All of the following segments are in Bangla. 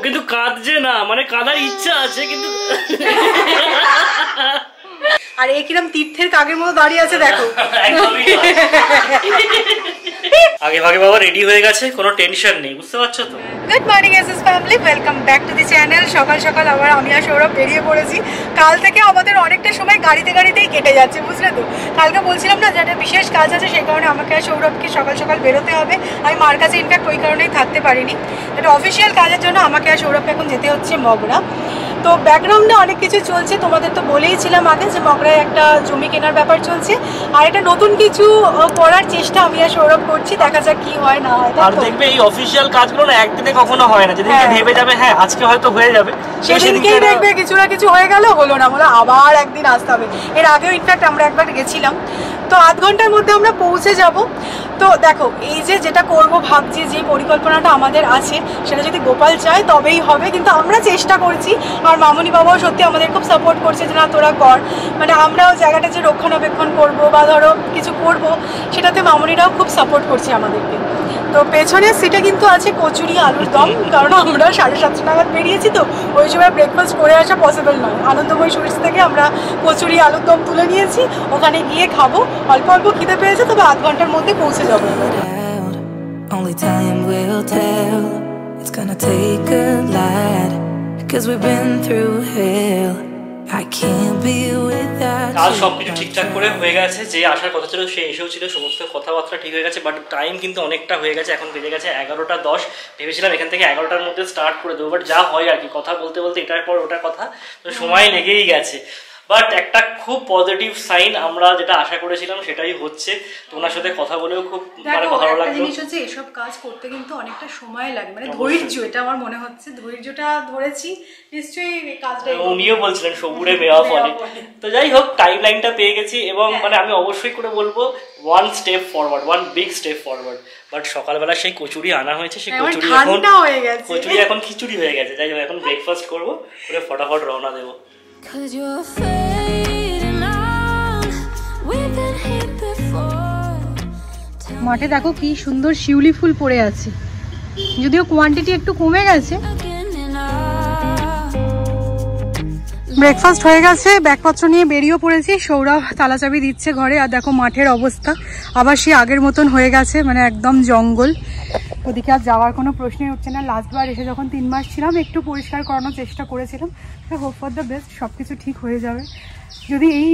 কিন্তু কাঁদছে না, মানে কাঁদার ইচ্ছা আছে কিন্তু। আর এই কিরম তীর্থের কাকের মতো দাঁড়িয়ে আছে দেখো। আগে ভাগে বাবা রেডি হয়ে গেছে, কোনো টেনশন নেই, বুঝতে পারছো তো। Good morning SS family, welcome back to the channel. সকাল সকাল আবার আমি আর সৌরভ বেরিয়ে পড়েছি। কাল থেকে আমাদের অনেকটা সময় গাড়িতেই কেটে যাচ্ছে, বুঝলে তো। কালকে বলছিলাম না যে একটা বিশেষ কাজ আছে, সেই কারণে আমাকে আর সৌরভকে সকাল সকাল বেরোতে হবে। আমি মার কাছে ইনফ্যাক্ট ওই কারণেই থাকতে পারিনি। একটা অফিসিয়াল কাজের জন্য আমাকে আর সৌরভকে এখন যেতে হচ্ছে মগরা। তো ব্যাকগ্রাউন্ডে অনেক কিছু চলছে, তোমাদের তো বলেইছিলাম আগে যে মগরায় একটা জমি কেনার ব্যাপার চলছে, আর এটা নতুন কিছু করার চেষ্টা আমি আর সৌরভ করছি। দেখা যাক কি হয় না হয়। আর দেখবে এই অফিসিয়াল কাজগুলো না একদিনে কখনো হয় না, যেদিনকে ভেবে যাবে হ্যাঁ আজকে হয়তো হয়ে যাবে, সেদিনকেই দেখবে কিছু না কিছু হয়ে গেল, হলো না, বলে আবার একদিন আসতে হবে। এর আগেও ইনফ্যাক্ট আমরা একবার গেছিলাম, তো আধ ঘন্টার মধ্যে আমরা পৌঁছে যাব। তো দেখো এই যেটা করব ভাবছি, যে পরিকল্পনাটা আমাদের আছে সেটা যদি গোপাল চায় তবেই হবে, কিন্তু আমরা চেষ্টা করছি। আর মামনি বাবাও সত্যি আমাদের খুব সাপোর্ট করছে যে না তোরা কর, মানে আমরাও জায়গাটা যে রক্ষণাবেক্ষণ করব বা ধরো কিছু করব, সেটাতে মামনিরাও খুব সাপোর্ট করছে আমাদেরকে। তো পেছনের সিটে কিন্তু আছে কচুরি আলুর দম, কারণ আমরা 7:30 নাগাদ বেরিয়েছি, তো ওই সময় ব্রেকফাস্ট করে আসা পসিবল নয়। আনন্দময় সুইটস থেকে আমরা কচুরি আলুর দম তুলে নিয়েছি, ওখানে গিয়ে খাবো। অল্প অল্প খিদে পেয়েছে, তবে আধ ঘন্টার মধ্যে পৌঁছে যাবো। Only time will tell. It's gonna take a lot, 'cause we've been through hell. I can't be without you. আর সবকিছু ঠিকঠাক করে হয়ে গেছে, যে আসার কথা ছিল সে এসেও ছিল, সমস্ত কথাবার্তা ঠিক হয়ে গেছে। বাট টাইম কিন্তু অনেকটা হয়ে গেছে, এখন বেজে গেছে 11:10। ভেবেছিলাম এখান থেকে 11টার মধ্যে স্টার্ট করে দেবো, বাট যা হয় আর কি, কথা বলতে বলতে এটার পর ওটার কথা, তো সময় লেগেই গেছে। বাট একটা খুব পজিটিভ সাইন, আমরা যেটা আশা করেছিলাম সেটাই হচ্ছে। তোমার সাথে কথা বলেও খুব মানে ভালো লাগলো। জিনিস হচ্ছে এসব কাজ করতে কিন্তু অনেকটা সময় লাগে, মানে ধৈর্য, এটা আমার মনে হচ্ছে ধৈর্যটা ধরেছি নিশ্চয়ই কাজটা। উনিও বলছিলেন সবুরে মেওয়া ফলে। তো যাই হোক, টাইম লাইনটা পেয়ে গেছি, এবং মানে আমি অবশ্যই করে বলবো one step forward, one big step forward. But সকালবেলা সেই কচুরি আনা হয়েছে, সেই কচুরি এখন খিচুড়ি হয়ে গেছে। যাই হোক, এখন ব্রেকফাস্ট করবো, করে ফটাফট রওনা দেবো। মাঠে দেখো কি সুন্দর শিউলি ফুল পড়ে আছে, যদিও কোয়ান্টিটি একটু কমে গেছে। ব্রেকফাস্ট হয়ে গেছে, ব্যাগপত্র নিয়ে বেরিয়ে পড়েছি। সৌরভ তালা চাবি দিচ্ছে ঘরে। আর দেখো মাঠের অবস্থা আবার সে আগের মতন হয়ে গেছে, মানে একদম জঙ্গল। ওদিকে আর যাওয়ার কোনো প্রশ্নই উঠছে না। লাস্টবার এসে যখন 3 মাস ছিলাম একটু পরিষ্কার করানোর চেষ্টা করেছিলাম। হোপ ফর দ্য বেস্ট, সব কিছু ঠিক হয়ে যাবে। যদি এই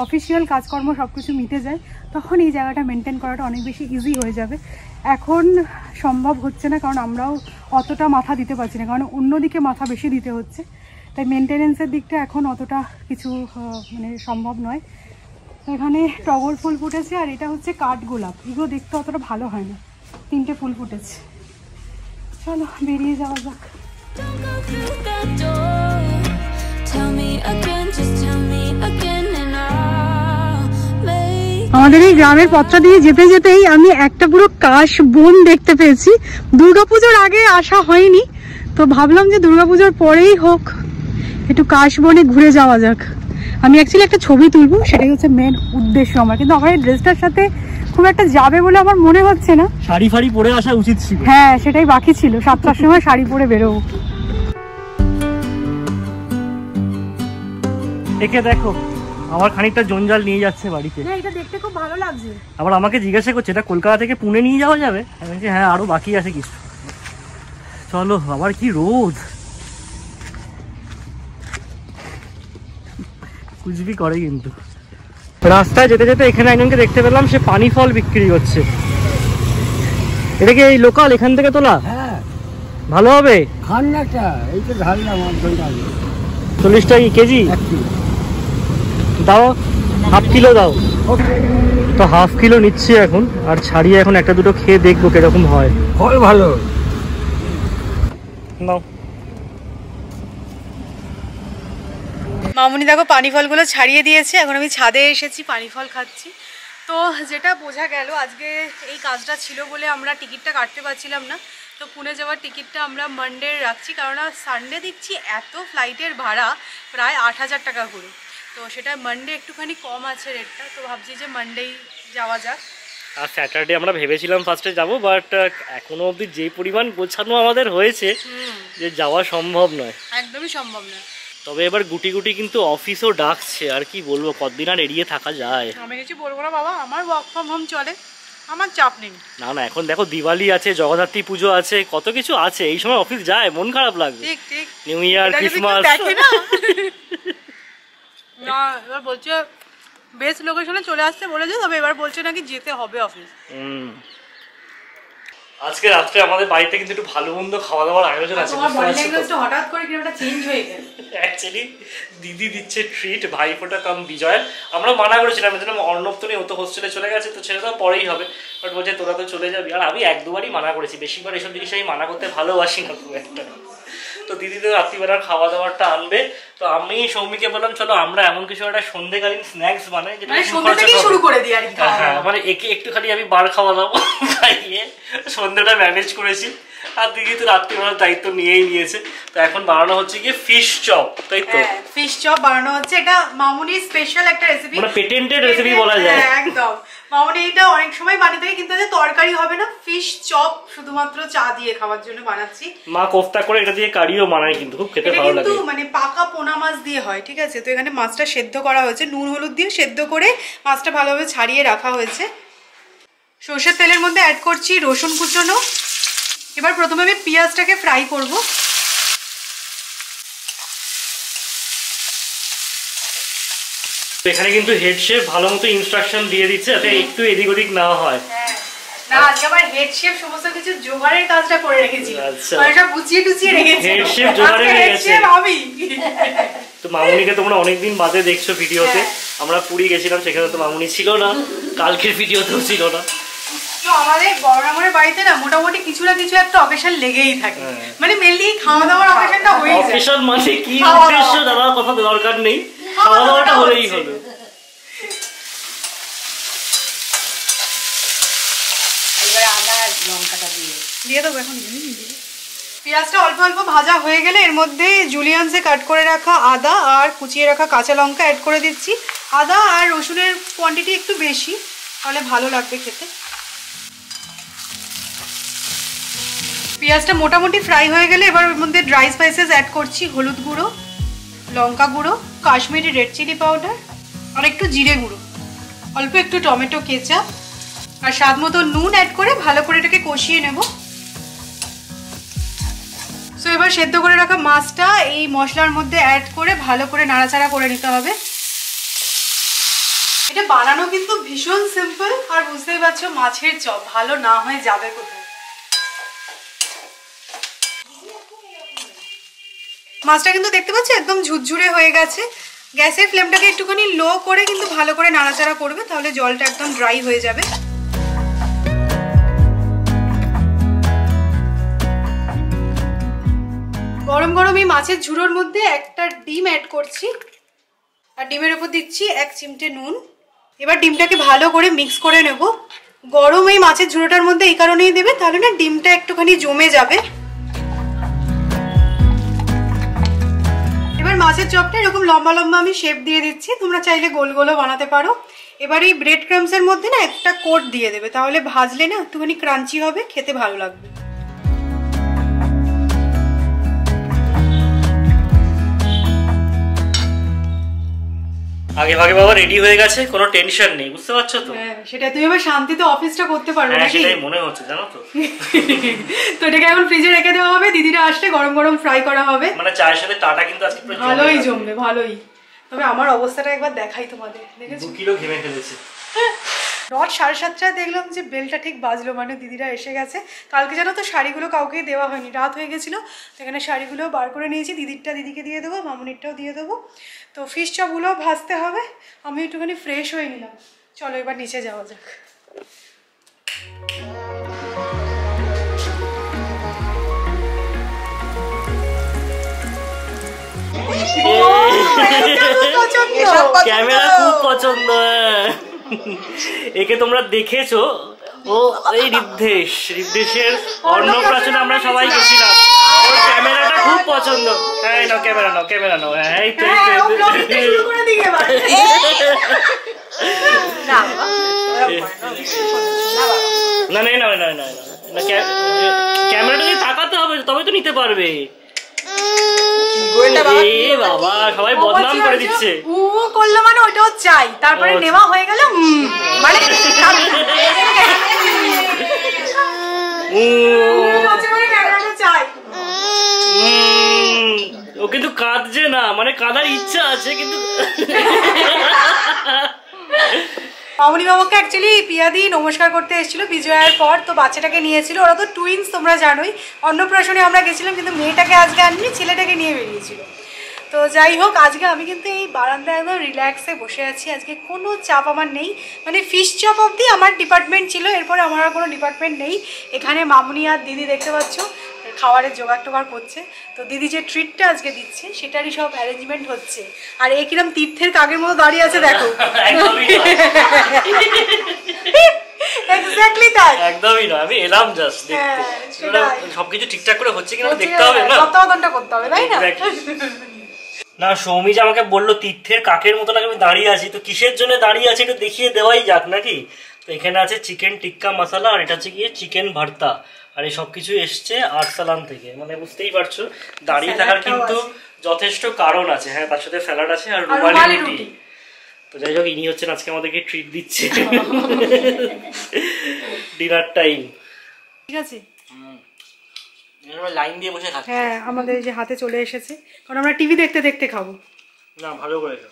অফিসিয়াল কাজকর্ম সব কিছু মিটে যায়, তখন এই জায়গাটা মেনটেন করাটা অনেক বেশি ইজি হয়ে যাবে। এখন সম্ভব হচ্ছে না, কারণ আমরাও অতটা মাথা দিতে পারছি না, কারণ অন্যদিকে মাথা বেশি দিতে হচ্ছে। তাই মেনটেনেন্সের দিকটা এখন অতটা কিছু মানে সম্ভব নয়। এখানে টগর ফুল ফুটেছে, আর এটা হচ্ছে কাঠগোলাপ। এগুলো দেখতে অতটা ভালো হয় না, 3টে ফুল ফুটেছে। চলো বেরিয়ে যাওয়া যাক। আমাদের এই গ্রামের পথটা দিয়ে যেতে যেতেই আমি একটা পুরো কাশ বন দেখতে পেয়েছি। দুর্গাপুজোর আগে আসা হয়নি, তো ভাবলাম যে দুর্গাপুজোর পরেই হোক, একটু কাশ বনে ঘুরে যাওয়া যাক। আমি অ্যাকচুয়ালি একটা ছবি তুলবো, সেটাই হচ্ছে মেন উদ্দেশ্য আমার, কিন্তু আমার এই ড্রেসটার সাথে খুব একটা যাবে বলে আমার মনে হচ্ছে না। শাড়ি ফাড়ি পরে আসা উচিত ছিল। হ্যাঁ, সেটাই বাকি ছিল, 7টার সময় শাড়ি পরে বেরোবো। একে দেখো, আমার খানিকটা জঞ্জাল নিয়ে যাচ্ছে বাড়িতে। না, এটা দেখতে খুব ভালো লাগছে। আবার আমাকে জিজ্ঞাসা করছে এটা কলকাতা থেকে পুনে নিয়ে যাওয়া যাবে। আমি বলছি হ্যাঁ, আরো বাকি আছে কিছু। চলো, আবার কি রোদ, কুচবি করে। কিন্তু রাস্তায় যেতে যেতে এখানে একজনকে দেখতে পেলাম, সে পানি ফল বিক্রি করছে। এটা কি এই লোকাল, এখান থেকে তোলা? হ্যাঁ, ভালো হবে। খান না, এই তো ঢাললাম 40 টাকা কেজি দাও, হাফ কিলো দাও। তো হাফ কিলো নিচ্ছি এখন, আর ছাড়িয়ে এখন একটা দুটো খেয়ে দেখবো কিরকম হয়। ফল ভালো নাও। মামুনি দেখো পানি ফলগুলো ছাড়িয়ে দিয়েছে, এখন আমি ছাদে এসেছি, পানি ফল খাচ্ছি। তো যেটা বোঝা গেল, আজকে এই কাজটা ছিল বলে আমরা টিকিটটা কাটতে পারছিলাম না। তো পুনে যাওয়ার টিকিটটা আমরা মানডে রাখছি, কারণ সানডে দেখছি এত ফ্লাইটের ভাড়া প্রায় 8,000 টাকা করে। তো সেটা মানডে একটুখানি কম আছে রেটটা, তো ভাবছি যে মানডেই যাওয়া যাক। আর স্যাটারডে আমরা ভেবেছিলাম ফার্স্টে যাবো, বাট এখনো অবধি যে পরিমাণ গোছানো আমাদের হয়েছে যে যাওয়া সম্ভব নয়, একদমই সম্ভব না। তবে এবার গুটি গুটি কিন্তু অফিসও ডাকছে, আর কি বলবো, কতদিন আর এড়িয়ে থাকা যায়। আমি কিছু বলবো না বাবা, আমার ওয়ার্ক ফ্রম হোম চলে, আমার চাপ নেই। না না, এখন দেখো দিওয়ালি আছে, জগদ্ধাত্রী পুজো আছে, কত কিছু আছে, এই সময় অফিস যায় মন খারাপ লাগবে। ঠিক ঠিক, নিউ ইয়ার, ক্রিসমাস। না এবার বলছে বেস্ট লোকেশনে চলে আসতে বলেছে, তবে এবার বলছে নাকি যেতে হবে অফিস। আজকে রাত্রে আমাদের বাড়িতে কিন্তু একটু ভালো মন্দ খাওয়া দাওয়ার আয়োজন আছে। হঠাৎ করে কিরকম চেঞ্জ হয়ে গেল। অ্যাকচুয়ালি দিদি দিচ্ছে ট্রিট, ভাইফোঁটা কাম বিজয়ের। আমরা মানা করেছিলাম, অর্ণব তো নেই, ও তো হোস্টেলে চলে গেছে, তো ছেড়ে দাও, পরেই হবে। বাট বলছে তোরা তো চলে যাবি। আর আমি এক দুবারই মানা করেছি, বেশিবার এসব জিনিস আমি মানা করতে ভালোবাসি না খুব একটা। তো দিদি তো রাত্রিবেলার খাওয়া দাওয়ারটা আনবে, তো আমি সৌমিকে বললাম চলো আমরা এমন কিছু একটা সন্ধ্যেকালীন স্ন্যাক্স বানাই, যেটা শুরু করে দিই আর কি। হ্যাঁ, মানে একে একটুখানি আমি বার খাওয়া দাবো খাইয়ে সন্ধ্যাটা ম্যানেজ করেছি। আর দিদি তো রাত্রিবেলার দায়িত্ব নিয়েই নিয়েছে। তো এখন বানানো হচ্ছে গিয়ে ফিশ চপ, তাই তো? ফিশ চপ বানানো হচ্ছে, এটা মামুনির স্পেশাল একটা রেসিপি, মানে পেটেন্টেড রেসিপি বলা যায়। একদম মামুনি এটা অনেক সময় বানিয়ে থাকে, কিন্তু তরকারি হবে না, ফিশ চপ শুধুমাত্র চা দিয়ে খাওয়ার জন্য বানাচ্ছি। মা কোফতা করে এটা দিয়ে কারিও বানায়, কিন্তু খুব খেতে ভালো লাগে। কিন্তু মানে পাকা পোনা মাছ দিয়ে হয়, ঠিক আছে? তো এখানে মাছটা সেদ্ধ করা হয়েছে, নুন হলুদ দিয়ে সেদ্ধ করে মাছটা ভালোভাবে ছাড়িয়ে রাখা হয়েছে। সরষের তেলের মধ্যে অ্যাড করছি রসুন কুচনো। এবার প্রথমে আমি পেঁয়াজটাকে ফ্রাই করব। এখানে কিন্তু হেড শেফ ভালো মতো ইনস্ট্রাকশন দিয়ে দিচ্ছে, যাতে একটু এদিক ওদিক না হয়। না, আজকে আমার হেড শেফ সমস্ত কিছু জোগাড়ের কাজটা করে রেখেছি, আচ্ছা, মানে সব গুছিয়ে টুছিয়ে রেখেছি। হেড শেফ জোগাড়ে রেখেছে আমি। তো মামুনিকে তোমরা অনেকদিন বাদে দেখছো ভিডিওতে। আমরা পুরী গেছিলাম, সেখানে তো মামুনি ছিল না, কালকের ভিডিওতেও ছিল না। তো আমাদের বড়রামের বাড়িতে না মোটামুটি কিছু না কিছু একটা অকেশন লেগেই থাকে, মানে মেনলি খাওয়া দাওয়ার অকেশনটা হয়েই যায়। অকেশন মানে কি উদ্দেশ্য জানার কথা দরকার নেই, খাওয়া দাওয়াটা হলেই হলো। এবারে আদা আর লঙ্কাটা দিয়ে দেবো এখন। পেঁয়াজটা অল্প অল্প ভাজা হয়ে গেলে এর মধ্যে জুলিয়ানসে কাট করে রাখা আদা আর কুচিয়ে রাখা কাঁচা লঙ্কা অ্যাড করে দিচ্ছি। আদা আর রসুনের কোয়ান্টিটি একটু বেশি, তাহলে ভালো লাগবে খেতে। পেঁয়াজটা মোটামুটি ফ্রাই হয়ে গেলে এবার ওর মধ্যে ড্রাই স্পাইসেস অ্যাড করছি, হলুদ গুঁড়ো, লঙ্কা গুঁড়ো, কাশ্মীরি রেড চিলি পাউডার আর একটু জিরে গুঁড়ো, অল্প একটু টমেটো কেচাপ আর স্বাদ মতো নুন অ্যাড করে ভালো করে এটাকে কষিয়ে নেব। সো এবার সেদ্ধ করে রাখা মাছটা এই মশলার মধ্যে অ্যাড করে ভালো করে নাড়াচাড়া করে নিতে হবে। এটা বানানো কিন্তু ভীষণ সিম্পল, আর বুঝতেই পারছো মাছের চপ ভালো না হয়ে যাবে কোথায়। মাছটা কিন্তু দেখতে পাচ্ছি একদম ঝুরঝুরে হয়ে গেছে। গ্যাসের ফ্লেমটাকে একটুখানি লো করে কিন্তু ভালো করে নাড়াচাড়া করবে, তাহলে জলটা একদম ড্রাই হয়ে যাবে। গরম গরম এই মাছের ঝুড়োর মধ্যে একটা ডিম অ্যাড করছি, আর ডিমের উপর দিচ্ছি 1 চিমটে নুন। এবার ডিমটাকে ভালো করে মিক্স করে নেব। গরম এই মাছের ঝুড়োটার মধ্যে এই কারণেই দেবে, তাহলে না ডিমটা একটুখানি জমে যাবে। এবার মাছের চপটা এরকম লম্বা লম্বা আমি শেপ দিয়ে দিচ্ছি, তোমরা চাইলে গোল গোলও বানাতে পারো। এবার এই ব্রেড ক্রাম্বসের মধ্যে না একটা কোট দিয়ে দেবে, তাহলে ভাজলে না একটুখানি ক্রাঞ্চি হবে, খেতে ভালো লাগবে। আগে ভাগে বাবা রেডি হয়ে গেছে, কোনো টেনশন নেই, বুঝতে পারছো তো? হ্যাঁ, সেটা তুমি এবার শান্তিতে অফিসটা করতে পারবে নাকি? সেটাই মনে হচ্ছে, জানো তো। তো এটাকে এখন ফ্রিজে রেখে দেওয়া হবে, দিদিরা আসলে গরম গরম ফ্রাই করা হবে। মানে চায়ের সাথে টাটা কিন্তু আজকে পুরো ভালোই জমবে, ভালোই। তবে আমার অবস্থাটা একবার দেখাই তোমাদের, দেখেছো? 2 কিলো ঘেমে ফেলেছে। রাত 7:30টায় দেখলাম যে বেলটা ঠিক বাজলো, মানে দিদিরা এসে গেছে। কালকে জানো তো শাড়িগুলো কাউকে দেওয়া হয়নি, রাত হয়ে গেছিলো, সেখানে শাড়িগুলো বার করে নিয়েছি। দিদিরটা দিদিকে দিয়ে দেবো, মামুনিরটাও দিয়ে দেবো। তো ফিশ চপগুলোও ভাজতে হবে, আমি একটুখানি ফ্রেশ হয়ে নিলাম। চলো এবার নিচে যাওয়া যাক। ক্যামেরা খুব পছন্দ, একে তোমরা দেখেছো, ও এই ঋদ্ধেশের অন্নপ্রাশনে আমরা সবাই গেছিলাম, ওর ক্যামেরাটা খুব পছন্দ। হ্যাঁ নাও ক্যামেরা নাও, ক্যামেরা নাও। হ্যাঁ এই তো না না না না না না, ক্যামেরাটা দিয়ে তাকাতে হবে তবে তো নিতে পারবে। বাবা সবাই বদনাম করে দিচ্ছে। করলো মানে ওইটাও চাই, তারপরে নেওয়া হয়ে গেল মানে চাই। ও কিন্তু কাঁদছে না, মানে কাঁদার ইচ্ছা আছে কিন্তু। মামুনি মামাকে অ্যাকচুয়ালি পিয়াদি নমস্কার করতে এসেছিল বিজয়ের পর, তো বাচ্চাটাকে নিয়েছিল। ওরা তো টুইন্স তোমরা জানোই, অন্নপ্রাশনে আমরা গেছিলাম, কিন্তু মেয়েটাকে আজকে আননি, ছেলেটাকে নিয়ে বেরিয়েছিল। তো যাই হোক, আজকে আমি কিন্তু এই বারান্দায় একদম রিল্যাক্সে বসে আছি। আজকে কোনো চাপ আমার নেই, মানে ফিশ চপ অবধি আমার ডিপার্টমেন্ট ছিল, এরপরে আমার আর কোনো ডিপার্টমেন্ট নেই। এখানে মামুনি আর দিদি দেখতে পাচ্ছ খাবারের জোগাড় টোগাড় করছে। তো দিদি যে ট্রিটটা আজকে দিচ্ছে সেটারই সব অ্যারেঞ্জমেন্ট হচ্ছে। আর এ কিরম তীর্থের কাকের মতো দাঁড়িয়ে আছে দেখো। এক্স্যাক্টলি তাই, একদমই না, আমি এলাম জাস্ট দেখতে সবকিছু ঠিকঠাক করে হচ্ছে কিনা দেখতে হবে না, তত্ত্বাবধানটা করতে হবে, তাই না? না সৌমি যে আমাকে বললো তীর্থের কাকের মতো আমি দাঁড়িয়ে আছি, তো কিসের জন্য দাঁড়িয়ে আছি একটু দেখিয়ে দেওয়াই যাক নাকি। তো এখানে আছে চিকেন টিক্কা মশলা, আর এটা হচ্ছে গিয়ে চিকেন ভর্তা, আর এই সবকিছু এসছে আরসালান থেকে। মানে বুঝতেই পারছো দাঁড়িয়ে থাকার কিন্তু যথেষ্ট কারণ আছে। হ্যাঁ, তার সাথে স্যালাড আছে আর রুমালি রুটি। তো যাই হোক, ইনি হচ্ছেন আজকে আমাদেরকে ট্রিট দিচ্ছে ডিনার টাইম। ঠিক আছে, লাইন দিয়ে বসে খাচ্ছি। হ্যাঁ, আমাদের যে হাতে চলে এসেছে, কারণ আমরা টিভি দেখতে দেখতে খাবো। না ভালো করেছো।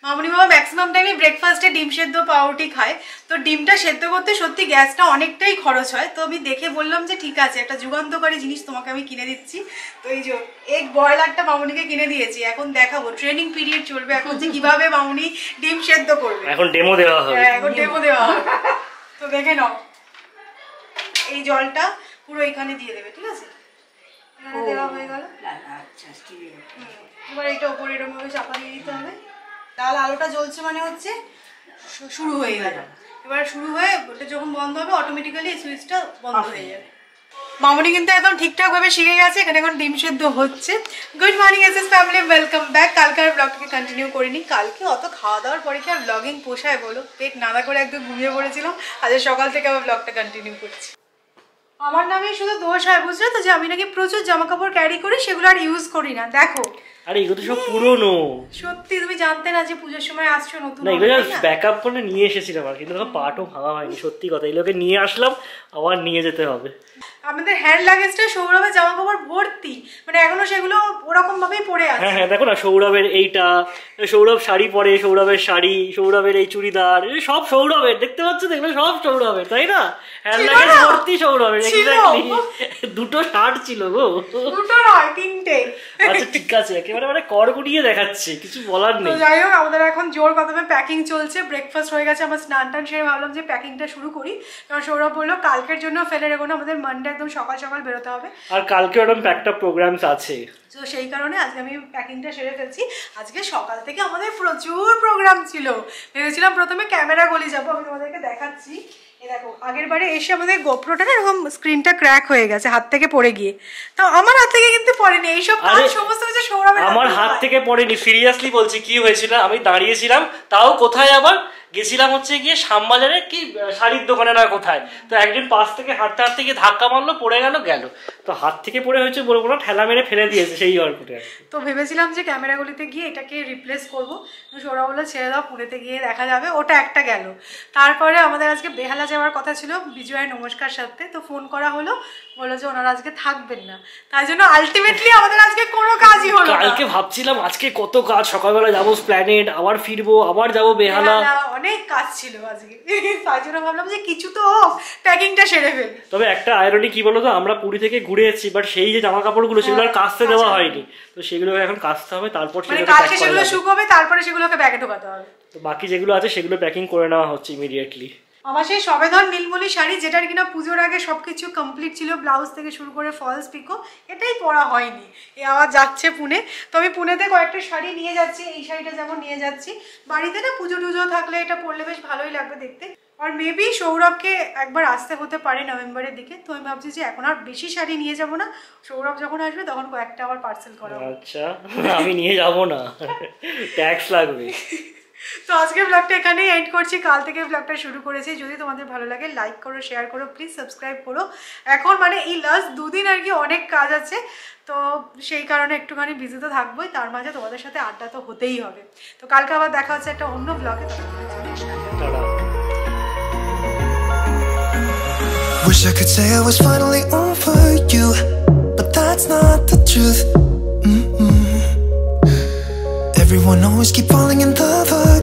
মামুনি বাবা ম্যাক্সিমাম টাইমে ব্রেকফাস্টে ডিম সেদ্ধ পাউরুটি খায়, তো ডিমটা সেদ্ধ করতে সত্যি গ্যাসটা অনেকটাই খরচ হয়। তো আমি দেখে বললাম যে ঠিক আছে, একটা যুগান্তকারী জিনিস তোমাকে আমি কিনে দিচ্ছি। তো এই যে এগ বয়লারটা মামুনিকে কিনে দিয়েছি, এখন দেখাবো, ট্রেনিং পিরিয়ড চলবে এখন, যে কিভাবে মামুনি ডিম সেদ্ধ করবে। এখন ডেমো দেওয়া হবে। হ্যাঁ, এখন ডেমো দেওয়া হবে। তো দেখে নাও, এই জলটা পুরো এখানে দিয়ে দেবে, ঠিক আছে? এখানে দেওয়া হয়ে গেল। এবার এটা উপরে এরকম ভাবে চাপা দিয়ে দিতে হবে। লাল আলোটা জ্বলছে মানে হচ্ছে শুরু হয়ে গেল। এবার শুরু হয়ে ওটা যখন বন্ধ হবে অটোমেটিক্যালি এই সুইচটা বন্ধ হয়ে যাবে। মামুনি কিন্তু একদম ঠিকঠাক ভাবে শিখে গেছে। এখানে এখন ডিম সেদ্ধ হচ্ছে। Good morning SS family, welcome back. কালকে আর ব্লগটাকে কন্টিনিউ করিনি, কালকে অত খাওয়া দাওয়ার পরে কি আর ব্লগিং পোষায় বলো? পেট নাড়া করে একদম ঘুমিয়ে পড়েছিলাম। আজ সকাল থেকে আবার ব্লগটা কন্টিনিউ করছি। আমার নামে শুধু দোষ হয় বুঝলে তো, যে আমি নাকি প্রচুর জামা কাপড় ক্যারি করি, সেগুলো আর ইউজ করি না। দেখো, আরে এগুলো তো সব পুরনো। সত্যি তুমি জানতে না যে পুজোর সময় আসছো নতুন? না, এগুলো ব্যাকআপ করে নিয়ে এসেছিলাম আর, কিন্তু পাটও ভাঙা হয়নি। সত্যি কথা, এগুলোকে নিয়ে আসলাম, আবার নিয়ে যেতে হবে। আমাদের হ্যান্ড লাগেজটা সৌরভের জামা কাপড় ভর্তি, মানে এখনো সেগুলো ওরকম ভাবেই পড়ে আছে। হ্যাঁ হ্যাঁ, দেখো না, সৌরভের এইটা, সৌরভ শাড়ি পরে, সৌরভের শাড়ি, সৌরভের এই চুড়িদার, সব সৌরভের। দেখতে পাচ্ছ তো, এগুলো সব সৌরভের, তাই না? হ্যান্ড লাগেজ ভর্তি সৌরভের। এক্স্যাক্টলি, দুটো শার্ট ছিল গো, দুটো নয় তিনটে। আচ্ছা ঠিক আছে, একেবারে মানে কড়গুড়িয়ে দেখাচ্ছে, কিছু বলার নেই। যাই হোক, আমাদের এখন জোর কদমে প্যাকিং চলছে। ব্রেকফাস্ট হয়ে গেছে, আমার স্নান টান সেরে ভাবলাম যে প্যাকিংটা শুরু করি, কারণ সৌরভ বললো কালকের জন্য ফেলে রেখো না, আমাদের মানডে একদম সকাল সকাল বেরোতে হবে, আর কালকে ওরকম একটা প্রোগ্রামস আছে। তো সেই কারণে আজকে আমি প্যাকিংটা সেরে ফেলছি। আজকে সকাল থেকে আমাদের প্রচুর প্রোগ্রাম ছিল। ভেবেছিলাম প্রথমে ক্যামেরা গলি যাবো, আমি তোমাদেরকে দেখাচ্ছি। এই দেখো, আগের বারে এসে আমাদের গোপ্রোটা না এরকম স্ক্রিনটা ক্র্যাক হয়ে গেছে হাত থেকে পড়ে গিয়ে। তো আমার হাত থেকে কিন্তু পড়েনি, এইসব কাজ সমস্ত কিছু সৌরভের আমার হাত থেকে পড়েনি। সিরিয়াসলি বলছি, কি হয়েছিল, আমি দাঁড়িয়েছিলাম, তাও কোথায় আবার গেছিলাম হচ্ছে গিয়ে শ্যামবাজারে কি শাড়ির দোকানে না কোথায়, তো একজন পাশ থেকে হাঁটতে হাঁটতে গিয়ে ধাক্কা মারলো, পড়ে গেল। তো হাত থেকে পড়ে হয়েছে বলবো না, ঠেলা মেরে ফেলে দিয়েছে সেই অল্পটা। তো ভেবেছিলাম যে ক্যামেরাগুলিতে গিয়ে এটাকে রিপ্লেস করবো, সৌরভ বললো ছেড়ে দাও, পুনেতে গিয়ে দেখা যাবে। ওটা একটা গেল। তারপরে আমাদের আজকে বেহালা যাওয়ার কথা ছিল বিজয়ের নমস্কার সাথে, তো ফোন করা হলো, বললো যে ওনারা আজকে থাকবেন না, তাই জন্য আলটিমেটলি আমাদের আজকে কোনো কাজই হলো না। কালকে ভাবছিলাম আজকে কত কাজ, সকালবেলা যাবো স্প্ল্যানেড, আবার ফিরবো, আবার যাবো বেহালা, অনেক কাজ ছিল আজকে, তাই জন্য ভাবলাম যে কিছু তো প্যাকিংটা সেরে ফেলি। তবে একটা আয়রনি কি বলতো, আমরা পুরী থেকে ঘুরে এসেছি, বাট সেই যে জামা কাপড়গুলো সেগুলো আর কাচতে দেওয়া হয়নি, তো সেগুলো এখন কাচতে হবে, তারপর সেগুলো শুকোবে, তারপরে সেগুলোকে ব্যাগে ঢোকাতে হবে। তো বাকি যেগুলো আছে সেগুলো প্যাকিং করে নেওয়া হচ্ছে ইমিডিয়েটলি। আমার সেই সবেধন নীলমণি শাড়ি, যেটার কিনা পুজোর আগে সবকিছু কমপ্লিট ছিল, ব্লাউজ থেকে শুরু করে ফলস পিকো, এটাই পরা হয়নি। এ আবার যাচ্ছে পুনে, তো আমি পুনেতে কয়েকটা শাড়ি নিয়ে যাচ্ছি। এই শাড়িটা যেমন নিয়ে যাচ্ছি, বাড়িতে না পুজো টুজো থাকলে এটা পরলে বেশ ভালোই লাগবে দেখতে। আর মেবি সৌরভকে একবার আসতে হতে পারে নভেম্বরের দিকে, তো আমি ভাবছি যে এখন আর বেশি শাড়ি নিয়ে যাব না, সৌরভ যখন আসবে তখন কয়েকটা আবার পার্সেল করা। আচ্ছা, আমি নিয়ে যাব না, ট্যাক্স লাগবে। তো আজকের ব্লগটা এখানেই এন্ড করছি, কাল থেকে ব্লগটা শুরু করেছি। যদি তোমাদের ভালো লাগে লাইক করো, শেয়ার করো, প্লিজ সাবস্ক্রাইব করো। এখন মানে এই লাস্ট 2 দিন আর কি অনেক কাজ আছে, তো সেই কারণে একটুখানি বিজি তো থাকবোই, তার মাঝে তোমাদের সাথে আড্ডা তো হতেই হবে। তো কালকে আবার দেখা হচ্ছে একটা অন্য ব্লগে। Wish I could say I was finally over you, but that's not the truth. Everyone always keep falling in love.